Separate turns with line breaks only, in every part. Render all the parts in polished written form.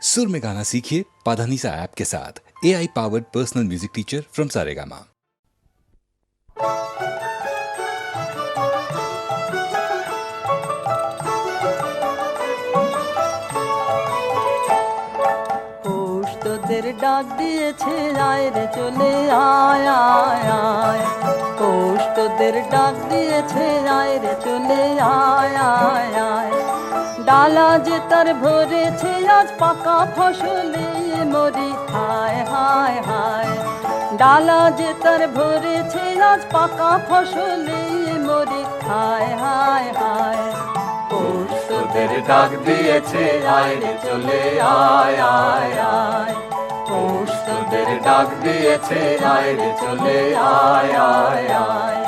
सुर में गाना सीखिए पाधानीसा ऐप के साथ। AI powered personal music teacher from Saregama.
তোদের ডাক দিয়েছে আয় রে চলে আয় আয় আয়, পৌষ তোদের ডাক দিয়েছে আয় রে চলে আয় আয় আয়। ডালা যে তার ভরেছে আজ পাকা ফসলে মরি হায় হায় হায়। ডালা যে তার ভরেছে আজ পাকা ফসলে মরি হায় হায় হায়। পৌষ তোদের ডাক দিয়েছে আয় রে চলে আয় আয় আয়, পৌষ তোদের ডাক দিয়েছে আয় রে চলে আয় আয় আয়।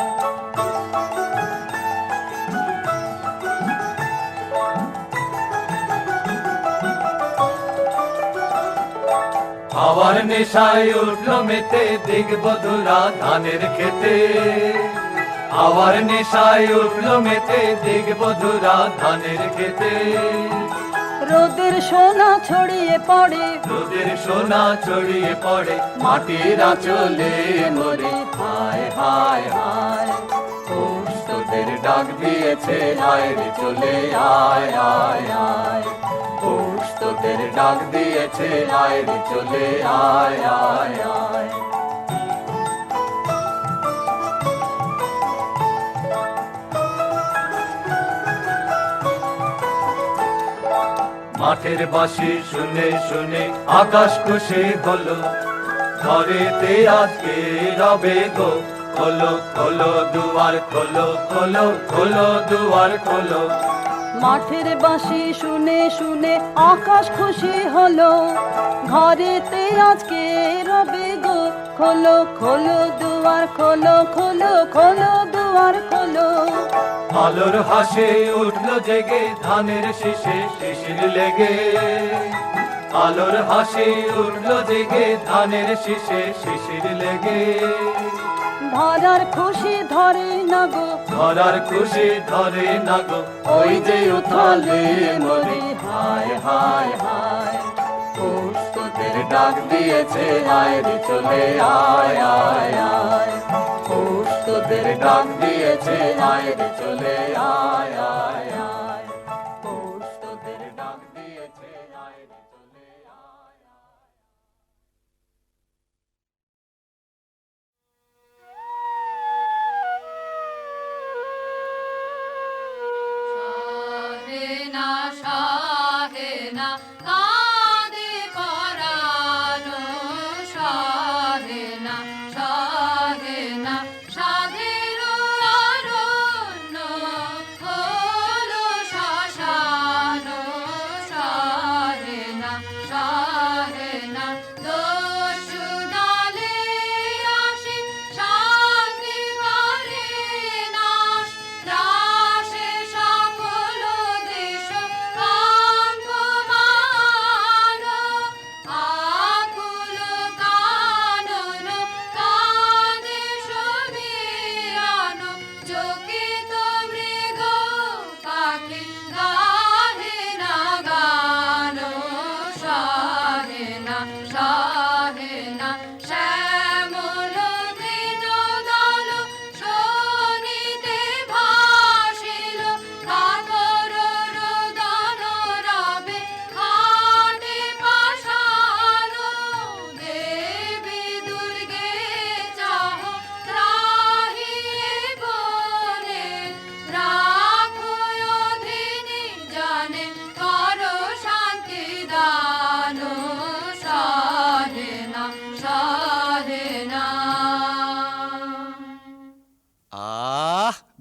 হাওয়ার নেশায় উঠলো মেতে দিগবধুরা ধানের খেতে। হাওয়ার নেশায় উঠলো মেতে দিগবধুরা ধানের খেতে।
রোদের সোনা ছড়িয়ে পড়ে,
রোদের সোনা ছড়িয়ে পড়ে মাটির আঁচলে মরে হায় হায় হায়। পৌষ তোদের ডাক দিয়েছে আয় রে চলে আয় আয় আয়, পৌষ তোদের ডাক দিয়েছে আয় রে চলে আয় আয় আয়। মাঠের বাঁশি শুনে শুনে আকাশ খুশি হলো, ঘরেতে আজকে রবে গো খোলো খোলো দুয়ার খোলো খোলো খোলো দুয়ার খোলো।
মাঠের বাঁশি শুনে শুনে আকাশ খুশি হলো, ঘরেতে আজকে রবে গো খোলো খোলো দুয়ার খোলো খোলো খোলো দুয়ার খোলো।
আলোর হাসে উঠলো জেগে ধানের শীষে শিশির লেগে। আলোর হাসি উঠলো জেগে ধানের শীষে শিশির লেগে।
ধরার খুশি ধরে না গো,
ধরার খুশি ধরে না গো ওই যে উথালে মরি হায় হায় হায়। পৌষ তোদের ডাক দিয়েছে আয় রে চলে আয় আয় আয়, পৌষ তোদের ডাক দিয়েছে আয় রে চলে আয় আয় আয়, পৌষ তোদের ডাক দিয়েছে আয় রে চলে আয় আয়।
শাহেনা শাহেনা কাঁদে পরানো, শাহেনা শাহেনা সাধের অরণ্য হলো শ্মশানো। শাহেনা শাহেনা দস্যু দলে আসে শান্তি করে নাশ, ত্রাসে সকল দেশ কম্পমান। আকুল কানন কাঁদে সুবিরান, চকিত মৃগ পাখি গাহে না গান। শাহেনা শাহেনা শ্যামল তৃণ দল শোনিতে ভাসিল, কাতর রোদন রবে হাতে পাষাণ। দেবী দুর্গে চাহ ত্রাহি বনে, রাখো অধীনে জানে করো শান্তি দান। শাহেনা শাহেনা।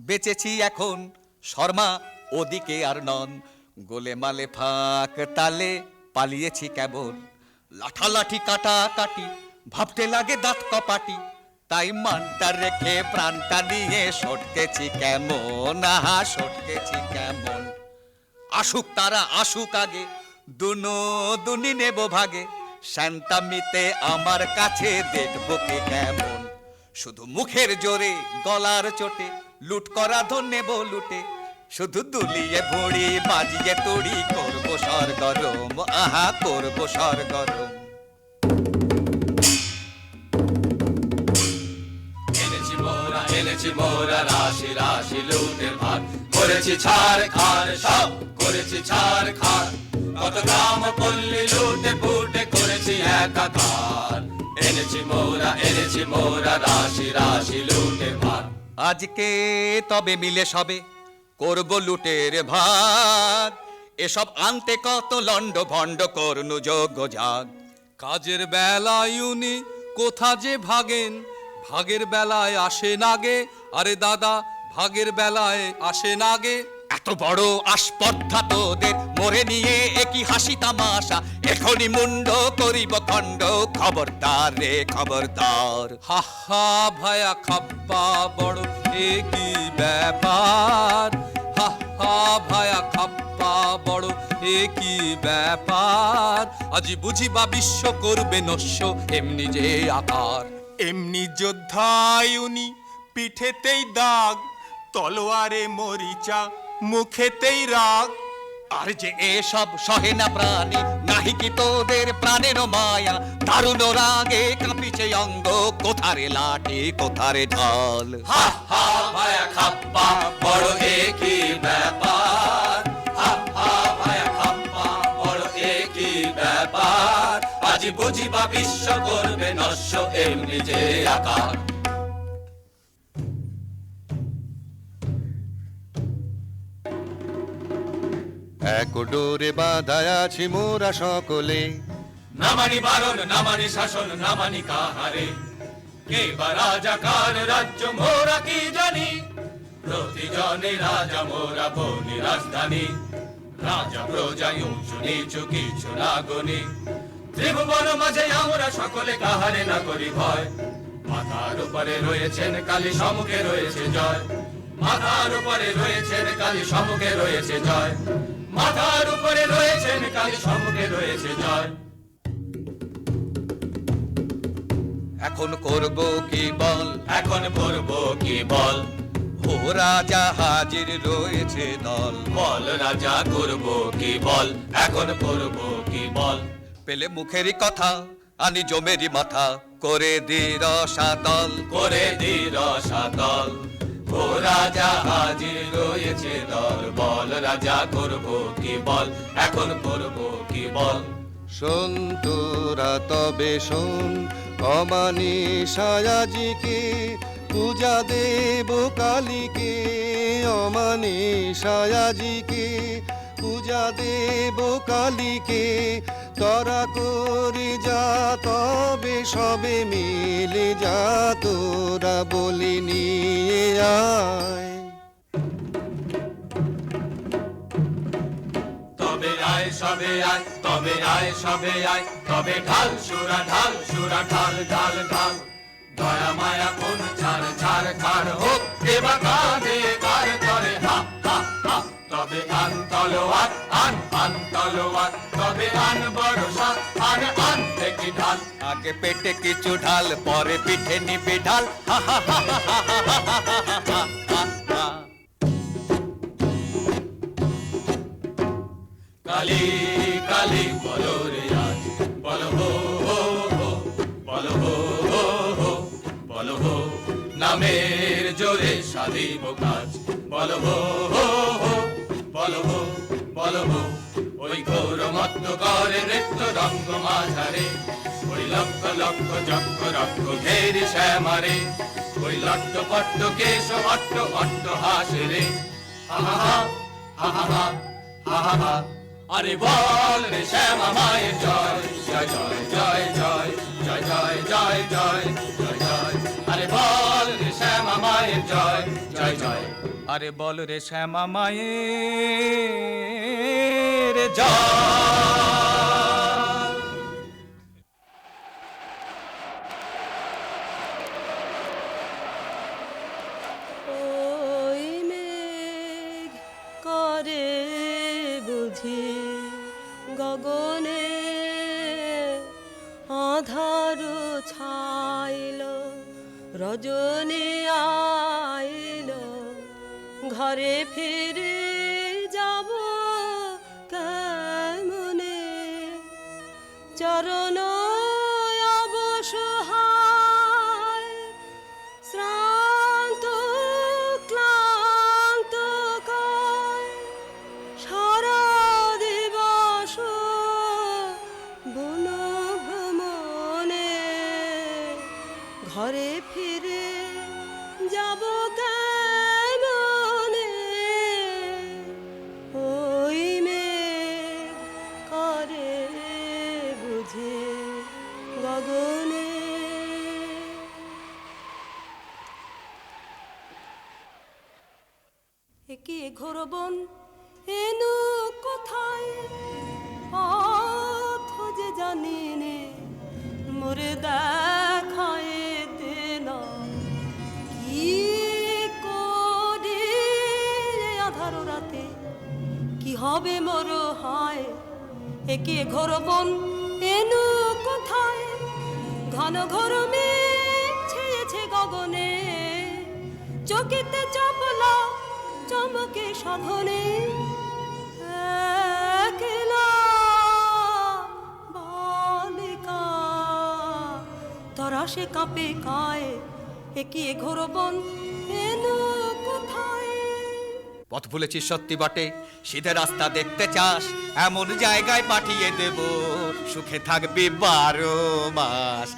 বেঁচেছি এখন শর্মা ওদিকে আর নন, গোলে মালে ফাঁক তালে পালিয়েছি কেবল। লাঠালাঠি কাটা কাটি ভাবতে লাগে দাঁত কপাটি, তাই মানটা রেখে প্রাণটা নিয়ে সটকেছি কেমন, আহা সটকেছি কেমন। আসুক তারা আসুক আগে, দুনো দুনি নেব ভাগে, শান্তামিতে আমার কাছে দেখবো কে কেমন। শুধু মুখের জোরে গলার চোটে লুট করা ধন নেব লুটে, শুধু দুলিয়ে ভুড়ি বাজিয়ে তুড়ি করবো সরগরম, আহা করবো সরগরম। এনেছি মোরা রাশি রাশি লুটের ভার, করেছি ছাড় খার সব করেছি ছাড় খার, কত গ্রাম পল্লী লুটে পুটে করেছি একাকার। এনেছি মোরা রাশি রাশি লুটের ভার, আজকে তবে মিলে সবে করবো লুটের ভাত, এসব আনতে কত লন্ড ভণ্ড করনু যোগ্য জাগ।
কাজের বেলায় উনি কোথা যে ভাগেন, ভাগের বেলায় আসে নাগে, আরে দাদা ভাগের বেলায় আসে নাগে।
এত বড় আসপর্ধা তোদের মরে নিয়ে একই হাসি তামাশা, এখনই মুন্ড করিব খণ্ড, খবরদার রে খবরদার।
হা হা ভায়া খাপ্পা বড় এ কি ব্যাপার, হা হা ভায়া খাপ্পা বড় এ কি ব্যাপার, আজি বুঝিবা বিশ্ব করবে নস্য এমনি যে আকার।
এমনি যোদ্ধায় উনি পিঠেতেই দাগ, তলোয়ারে মরিচা মুখেতেই রাগ।
আর যে এসব সহে না প্রাণী, নাহি কি তোদের প্রাণের মায়া, দারুণ রাগে কাঁপিছে অঙ্গ, কোথারে লাঠি কোথারে ঢাল। হা হা ভায়া খাপ্পা বড় এ কি ব্যাপার, হা হা ভায়া খাপ্পা বড় এ কি ব্যাপার, আজি বুঝিবা বিশ্ব করবে নস্য এমনি যে আকার।
এক ডোরে বাঁধায় আছি মোরা সকলে,
না মানি বারণ না মানি শাসন না মানি কাহারে, কে বা রাজা কার রাজ্য মোরা কি জানি, প্রতিজনে রাজা মোরা বনি রাজধানী, রাজা প্রজা উঁচু নিচু কিছু না গনি, ত্রিভুবন মাঝে আমরা সকলে কাহারে না করি ভয়, মাথার উপরে রয়েছেন কালী সম্মুখে রয়েছে জয়, মাথার উপরে রয়েছেন কালী সম্মুখে রয়েছে জয়, মাথার উপরে রয়েছেন কালী সম্মুখে রয়েছে জয়। এখন করব কি বল, এখন করব কি বল, ও রাজা হাজির রয়েছে দল, বল রাজা করব কি বল, এখন করব কি বল, পেলে মুখেরই কথা আনি জমেরই মাথা, করে দি রসাতল, করে দি রসাতল, ও রাজা হাজির রয়েছে দল, বল রাজা করব কি বল, এখন করব কি বল।
শোন তোরা তবে শোন, অমানিসায়াজিকে পূজা দেব কালীকে, অমানিসায়াজিকে পূজা দেব কালীকে, তোরা করে যা তবে সবে মিলে যা, তোরা বলি নিয়ে আয়।
তবে আয় সবে আয়, তবে আয় সবে আয়, তবে ঢাল সুরা ঢাল সুরা ঢাল ঢাল ঢাল, দয়া মায়া কোন ছাড় ছাড় খার হোক, এবার কাঁধে কার করে হা হা হা, তবে আন তলোয়ার আন তলোয়ার, তবে আন বর্ষা আন দেখি ঢাল, আগে পেটে কিছু ঢাল পরে পিঠে নিবি ঢাল, হা হা হা হা হা হা হা হা হা। কালী কালী বলো রে আজ, বলো হো হো হো, বলো হো হো হো, বলো হো, নামের জোরে সাধিব কাজ, বলো হো হো হো, বলো হো বলো হো, ওই ঘোর মত্ত করে নৃত্য রঙ্গ মাঝারে, ওই লক্ষ লক্ষ চক্র রক্ষ ঘেরি শ্যামারে, ওই লট্ট পট্ট কেশ অট্ট অট্ট হাসে রে, হা হা হা হা হা হা হা হা। আরে বল রে শ্যামা মায়ের জয়, জয় জয় জয় জয় জয় জয় জয় জয় জয় জয়, আরে বল রে শ্যামা মায়ের জয়, জয় জয়, আরে বল রে শ্যামা মায়ের জয়।
ওই মেঘ করে বুঝি গগনে, আধার ছাইল রজনী আইল, ঘরে ফিরে
চরণ অবসহায় শ্রান্ত ক্লান্ত কায় সারা দিবস বন ভ্রমণে ঘরে ফিরে যাব কেমনে ওই মেঘ করে বুঝে গগনে একে ঘোর বন এনু কোথায় পথ যে জানি নে মোরে দেখায় দেন কি করে আধার রাতে কি হবে মোর হায় একে ঘোর বন এনু কোথায় ঘন ঘোর মেঘ ছেয়েছে গগনে চকিতে চপলা চমকে সাধনে একলা বালিকা তরাসে কাঁপে কায় একে ঘোর বন এনু কোথায়
পথ ভুলেছিস সত্যি বটে, সিধে রাস্তা দেখতে চাস, এমন জায়গায় পাঠিয়ে দেব সুখে থাকবি 12 মাস।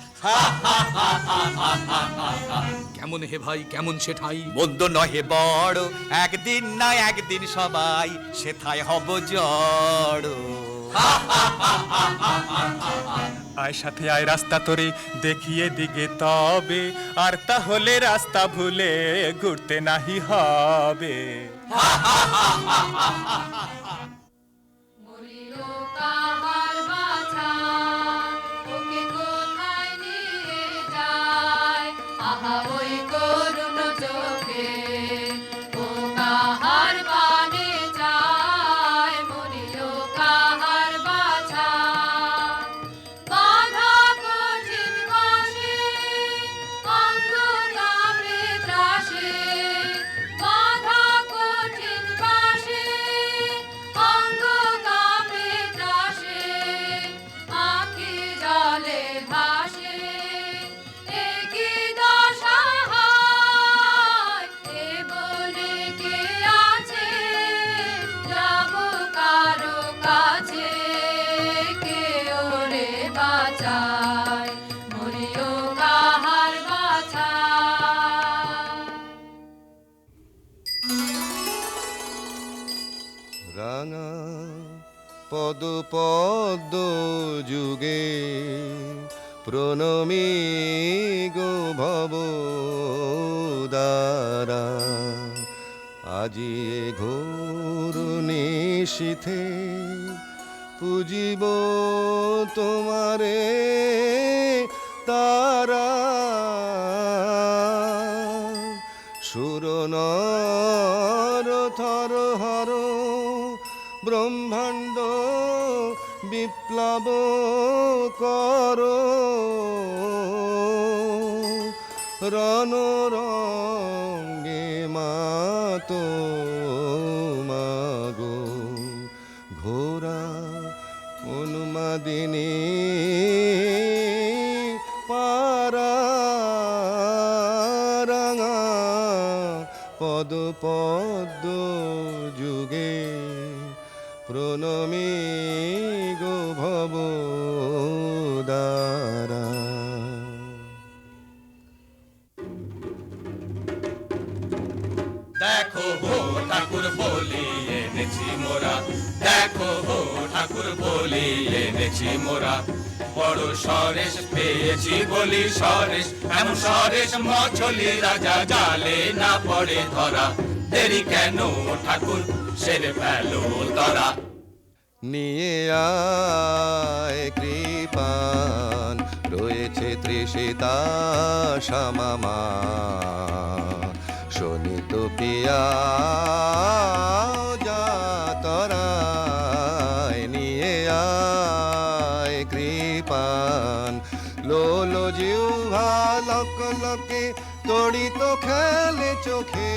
কেমন হে ভাই কেমন সে ঠাই,
মন্দ নহে বড়, একদিন না একদিন সবাই সেথায় হব জড়।
আয় সাথে আয় রাস্তা তোরে দেখিয়ে দিগে তবে, আর তাহলে রাস্তা ভুলে ঘুরতে নাহি হবে।
মরিল কাহার বাছা, ওকে কোথায় নিয়ে যায়? আহা ওই করুণ চোখে, ও কাহার পানে চায়? মরিল কাহার বাছা, বাধা কঠিন বাসে, অঙ্গ কাঁপে ত্রাসে। বাধা কঠিন বাসে, অঙ্গ কাঁপে ত্রাসে। আঁখি জলে ভাসে, এ কি দশা হায়? এ বনে কে আছে? যাব কারো কাছে, কে ওরে বাঁচায়? মরিও কাহার বাছা।
রাঙা পদ পদ্ম যুগে প্রণমী গো ভব দ্বারা, আজি এ ঘোর নিশীথে পুজিব তোমারে তারা। সুর নর থর হর ব্রহ্মাণ্ড বিপ্লব কর, রণরঙ্গে মাতো মাগো ঘোরা উন্মাদিনী পারা। রাঙা পদ পদ্ম যুগে প্রণমী গো ভব দ্বারা।
দেখো হো ঠাকুর বলি এনেছি মোরা, দেখো হো ঠাকুর বলি এনেছি মোরা। বড় সরেশ পেয়েছি বলি সরেশ, এমন সরেশ মছলি রাজা জালে না পড়ে ধরা। দেরি কেন ঠাকুর সেরে ফেলো তরা।
নিয়ে আয় কৃপান রয়েছে তৃষিতা শ্যামামা, শোনিত পিয়া যাতরায়। নিয়ে আয় কৃপান লোল জিহ্বা লক লকে তড়িত খেলে চোখে,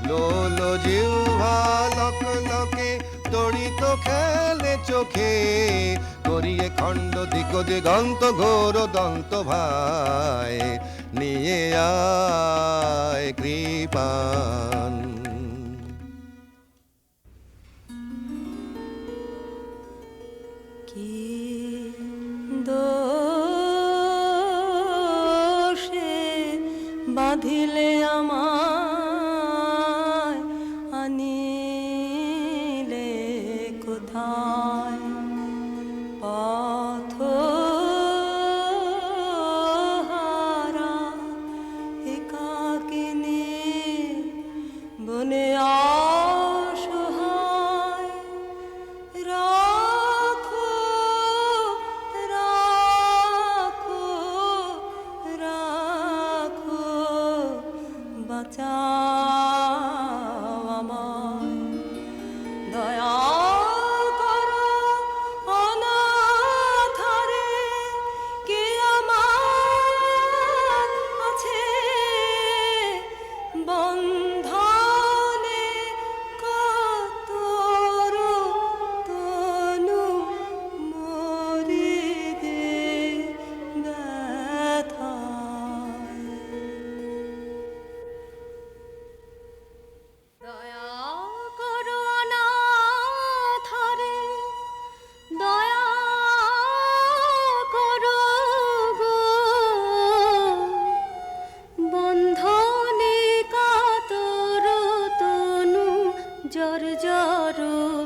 লোল জিহ্বা লক লকে তড়িত খেলে চোখে। করিয়ে খণ্ড
দিগন্ত ঘোর দন্ত ভাই নিয়ে আয় কৃপান।
কি দোষে বাঁধিলে আমায় আনিলে কোথায় পথহারা একাকিনী বনে অসহায় রাখো রাখো রাখো বাঁচাও আমায় দয়া করো অনাথরে কে আমার আছে বন্ধনে কাতর তনু মরিদে ব্যথায় দয়া করো অনাথরে দয়া করো গো বন্ধনে কাতর তনু জর জর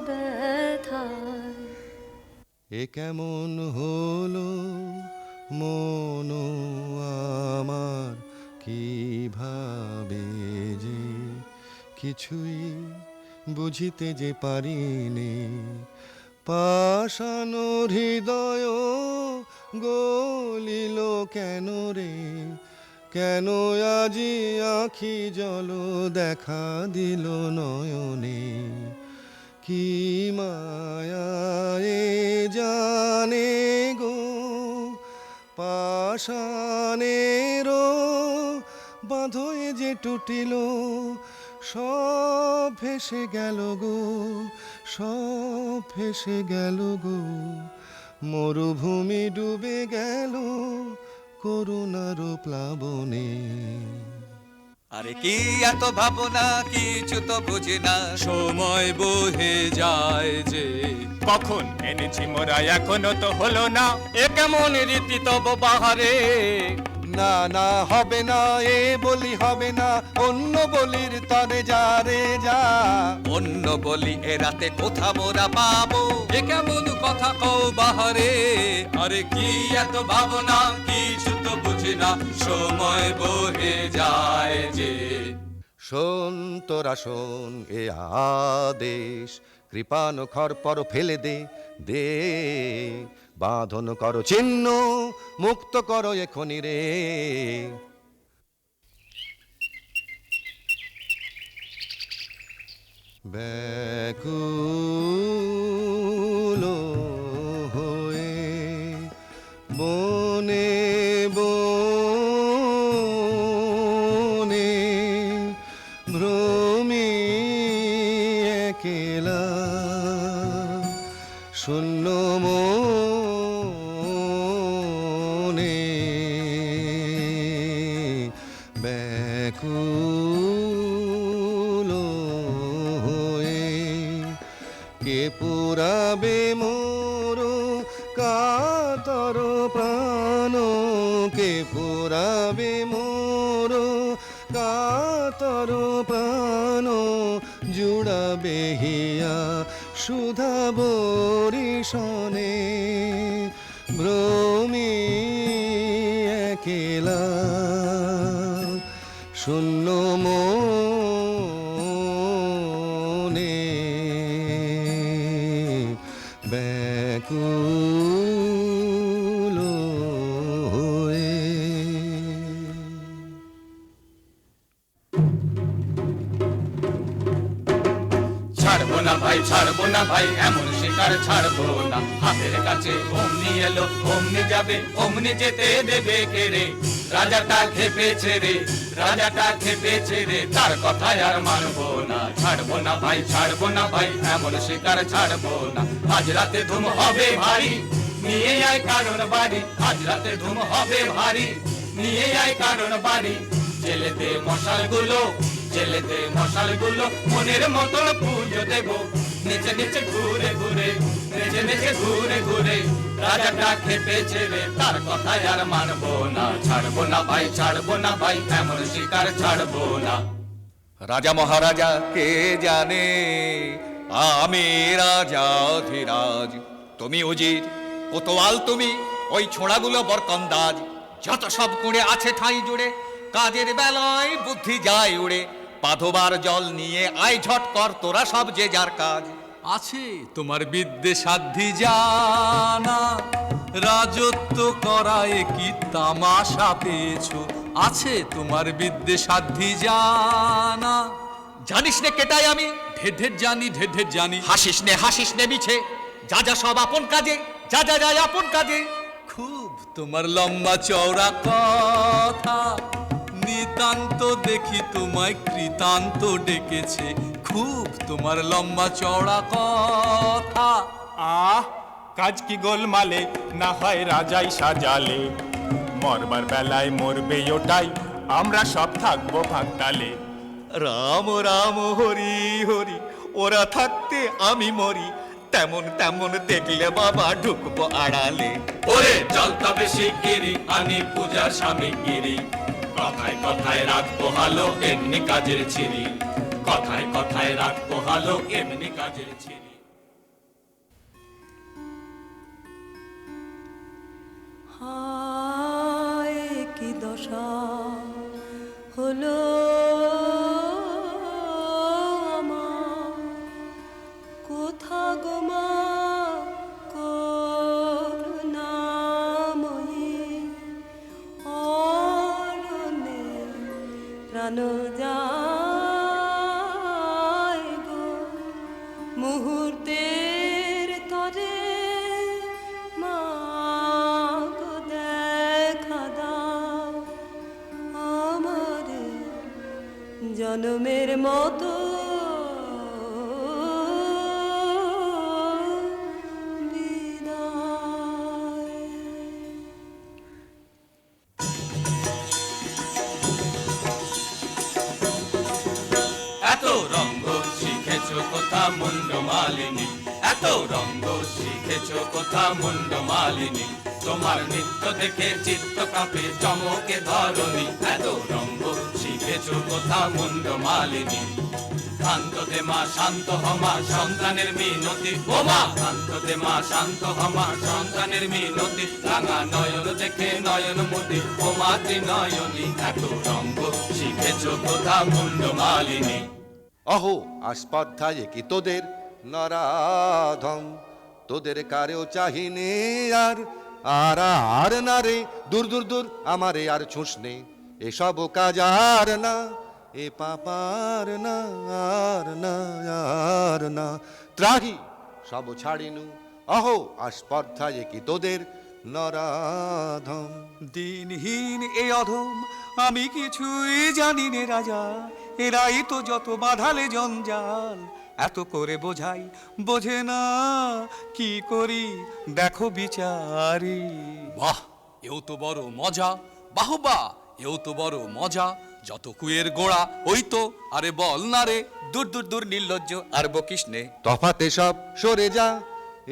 ব্যথায়।
এ কেমন হলো মন আমার, কিভাবে যে কিছুই বুঝিতে যে পারিনি। পাষাণ হৃদয় গলিল কেন রে, কেন আজি আখি জল দেখা দিল নয়নে। কি মায়ায়ে জানে গো পাষাণের বাঁধয়ে যে টুটিল, সব ভেসে গেল গো, সব ভেসে গেল গো। মরুভূমি ডুবে গেল করুণার প্লাবনে।
আরে কি এত ভাবনা, কিছু তো বুঝি না।
সময় বহে যায় যে
কখন এনেছি মোরা এখনো তো হলো না।
এ কেমন রীতি তব বাহারে,
না না হবে না এ বলি হবে না, অন্য বলির তরে যা রে যা।
অন্য বলি এ রাতে কোথা মোরা পাবো?
এ কেমন কথা কও বাহারে, আরে কি এত ভাবনা, কিছু তো বুঝি না। সময় বহে যায় যে
শোন তোরা শোন এ আদেশ, কৃপান খর পর ফেলে দে দে, বাঁধন করো চিহ্ন, মুক্ত করো এখনি রে। ব্যাকুল হয়ে বনে বনে ভ্রমি একেলা, শূন্য মনে ব্যাকুল হয়ে কে পুরাবে মোর কাতর প্রাণ, কে পুরাবে মোর কাতর প্রাণ, জুড়াবে হিয়া সুধা বরিশনে। ভ্রমি একেলা শূন্য মনে ব্যাকুল হয়ে।
ছাড়বো না ভাই, ছাড়বো না ভাই, এমন শিকার ছাড়বো না। হাতের কাছে অমনি এলো, অমনি যাবে, অমনি যেতে দেবে কে রে? রাজাটা খেপেছে রে, রাজাটা খেপেছে রে, তার কথায় আর মানবো না। ছাড়বো না ভাই, ছাড়বো না ভাই, এমন শিকার ছাড়বো না। আজ রাতে ধুম হবে ভারী, নিয়ে আয় কারণ বাড়ি, আজ রাতে ধুম হবে ভারী, নিয়ে আয় কারণ বাড়ি। জেলেতে মশালগুলো, জেলেতে মশালগুলো, মনের মতন পুজো দেব, নেচে নেচে ঘুরে ঘুরে, নেচে নেচে ঘুরে ঘুরে। রাজাটা খেপেছে রে, তার কথায় আর মানবো না, ছাড়বো না ভাই, ছাড়বো না ভাই, এমন শিকার ছাড়বো না।
রাজা মহারাজা কে জানে, আমি রাজা ধীরাজ, তুমি উজির কোতোয়াল, তুমি ওই ছোড়াগুলো বরকন্দাজ। যত সব কুড়ে আছে ঠাঁই জুড়ে, কাজের বেলায় বুদ্ধি যায় উড়ে। পাধোবার জল নিয়ে আয় ঝট কর তোরা সব যে যার কাজ।
আছে তোমার বিদ্যে সাধ্যি জানা, রাজত্ব করায় কি তামাশা পেয়েছো? আছে তোমার বিদ্যে সাধ্যি জানা।
জানিস নে কেটাই আমি,
ঢের ঢের জানি, ঢের ঢের জানি।
হাসিস নে মিছে, যা যা সব আপন কাজে, যা যা যায় আপন কাজে।
খুব তোমার লম্বা চওড়া কথা, নিতান্ত দেখি তোমায় কৃতান্ত ডেকেছে। খুব তোমার লম্বা চওড়া কথা।
আহ, কাজ কি গোলমালে, না হয় রাজাই সাজালে, মরবার বেলায় মরবে ওটাই, আমরা সব থাকবো ভাগতালে।
রাম রাম হরি হরি, ওরা থাকতে আমি মরি, তেমন তেমন দেখলে বাবা ঢুকবো আড়ালে।
ওরে চল তবে শিগগিরি, আনি পূজার সামগ্রী, কথায় কথায় রাখবো হালো, এমনি কাজের ছিরি, কথায় কথায় রাখবো হালো, এমনি কাজের ছিরি।
হায় কি দশা হলো আমার, কোথা গো মা করুণাময়ী, অরণ্যে প্রাণ যায় গো, মুহূর্তের তরে মা গো দেখা দাও আমারে, জনমের মতো
এত রঙ্গ শিখেছো কোথা মুন্ড মালিনী, এত রঙ্গ শিখেছো কোথা মুন্ড মালিনী, তোমার নৃত্য দেখে চিত্ত কাঁপে চমকে ধরণী। এত রঙ্গ শিখেছো কোথা মুন্ড মালিনী, শান্ত দে মা শান্ত হমা সন্তানের মিনতি, ও মা শান্ত দে মা শান্ত হমা সন্তানের মিনতি, রাঙা নয়ন দেখে নয়ন মতি, ও মা ত্রিনয়নী। এত রঙ্গ শিখেছো কোথা মুন্ড মালিনী।
অহো আস্পর্ধায় কি তোদের নরাধম, তোদের কারেও চাহিনে আর আর আর না রে, দূর দূর দূর আমারে আর ছুঁসনে, এসব কাজ আর না, এ পাপার না আর না আর না, ত্রাহি সব ছাড়িনু। অহো আস্পর্ধায় কি তোদের নরাধম।
দিনহীন এ অধম আমি কিছুই জানি নে রাজা, এরাই তো যত বাঁধালে জঞ্জাল। এত করে বোঝাই বোঝে না, কি করি দেখো বিচারি।
বাহ, এও তো বড় মজা, বাহবা, এও তো বড় মজা। যত কুয়ের গোড়া ওই তো, আরে বল না রে।
দূর দূর দূর নির্লজ্জ আর বকিস নে।
তফাতে সব সরে যা,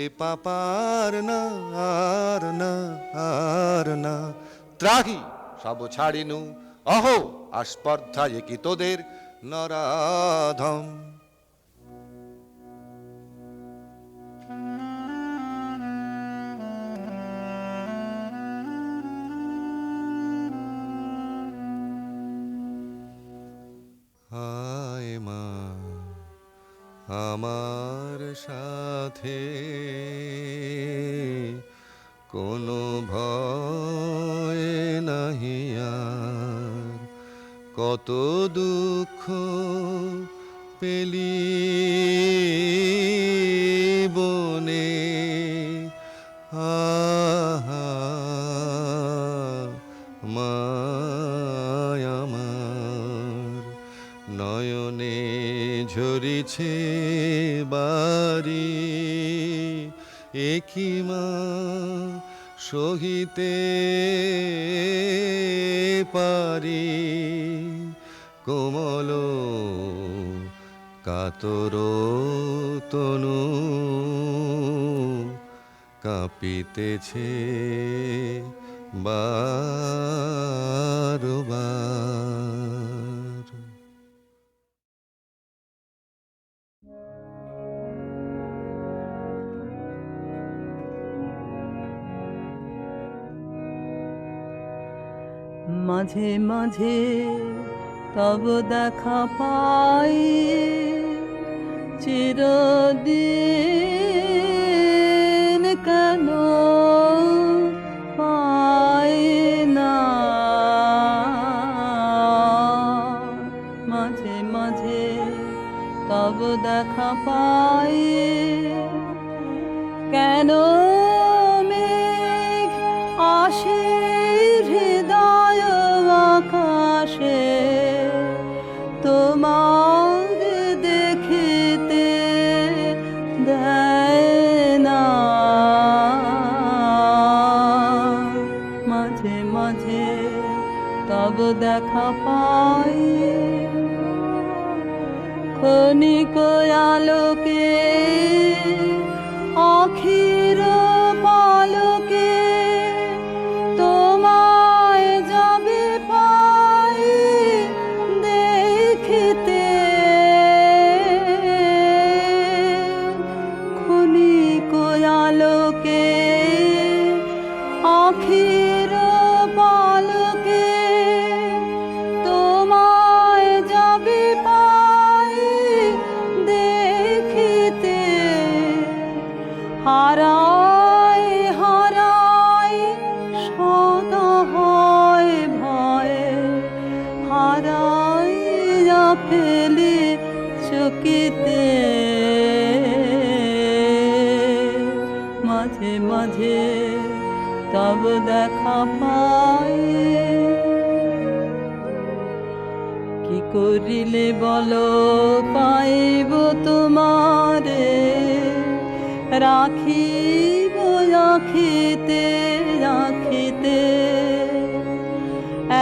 এ পাপার না আর না আর না, ত্রাহি সব ছাড়িনু। অহো আস্পর্ধায় কি তোদের নরাধম। হায় মা আমার সাথে কোনো ভয় নাহি আর, কত দুঃখ পেলি বনে, আহা মায় আমার, নয়নে ঝরিছে বাড়ি, একই মা সহিতে পারি কোমল কাতর তনু কাঁপিতেছে বারবার।
মাঝে মাঝে তব দেখা পাই চিরদিন কেন পাই না। মাঝে মাঝে তব দেখা পাই কেন মেঘ আসে হৃদয় আকাশে তোমার দেখিতে দেয় না। মাঝে মাঝে তব দেখা পাই ক্ষণিক আলোকে আখির পালকে তোমায় যাবে পাই দেখিতে। ক্ষণিক আলোকে আখির পালকে তোমায় যাবে পাই দেখিতে। হারাই হারাই সদা হয় ভয়ে হারাইয়া ফেলি চকিতে। মাঝে মাঝে তব দেখা পাই কি করিলে বলো পাইব তোমারে রাখিব রাখিতে রাখিতে।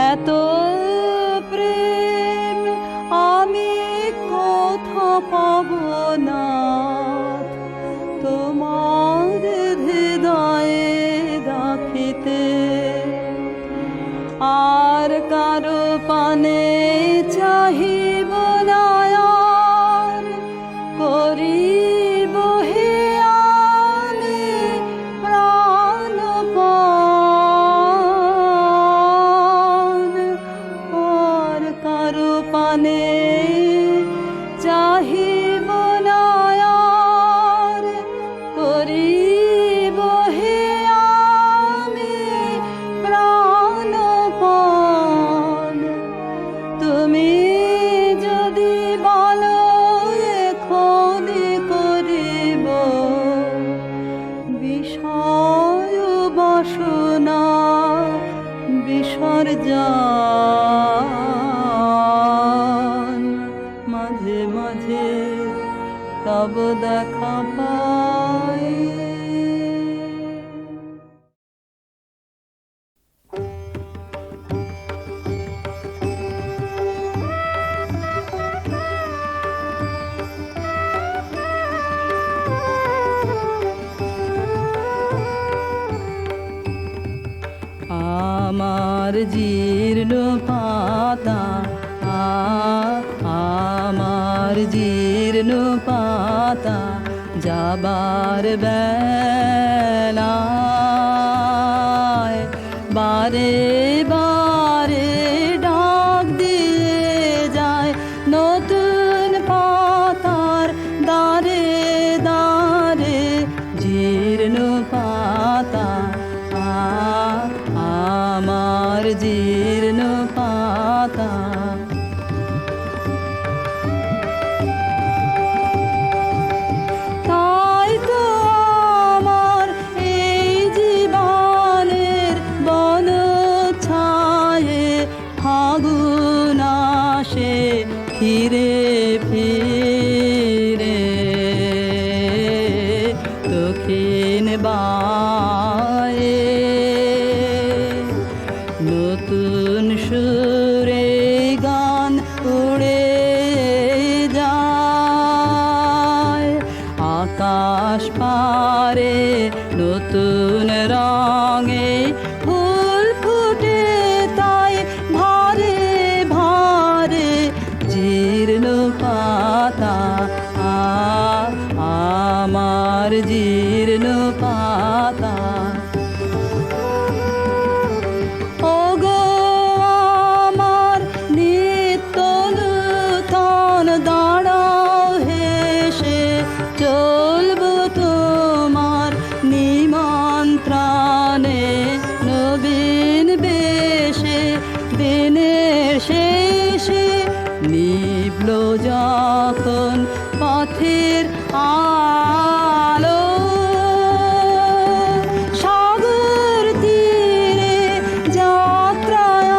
এত প্রেম আমি কোথা পাব না তোমার হৃদয়ে রাখিতে। আর কারো পানে চাহিব না আর করিব হে আমি প্রাণপণ। আর কারো পানে চাহিব না আর করিব হে আমি প্রাণপণ। তুমি যদি বলো এখনি করিব বিষয় বাসনা বিসর্জন। মাঝে মাঝে তব দেখা পাই আমার জীর্ণ পাতা আমার জীর্ণ পাতা যাবার বেলায় বারে বারে ডাক দিয়ে যায় নতুন পাতার দারে দারে। জীর্ণ পাতা আমার জীর্ণ পাতা তাই তো আমার এই জীবনের বন রঙে ফুল ফুটে তাই ভারে ভারে জীর্ণ পাতা আমার জীর্ণ পাতা ওগো আমার নিত্য নূতন দাঁড়াও হেসে চলবো তোমার নিমন্ত্রণে নবীন বেশে দিনের শেষে নিভল যখন পথের আলো সাগর তীরে যাত্রায়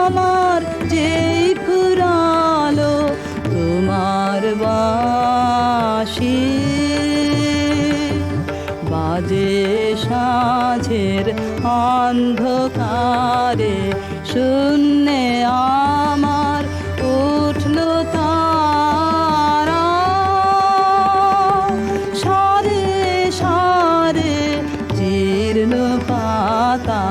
আমার যেই ফুরালো তোমার বাঁশি বাজে সাঁঝের অন্ধকারে শূন্যে আমার উঠল তারা সারে সারে জীর্ণ পাতা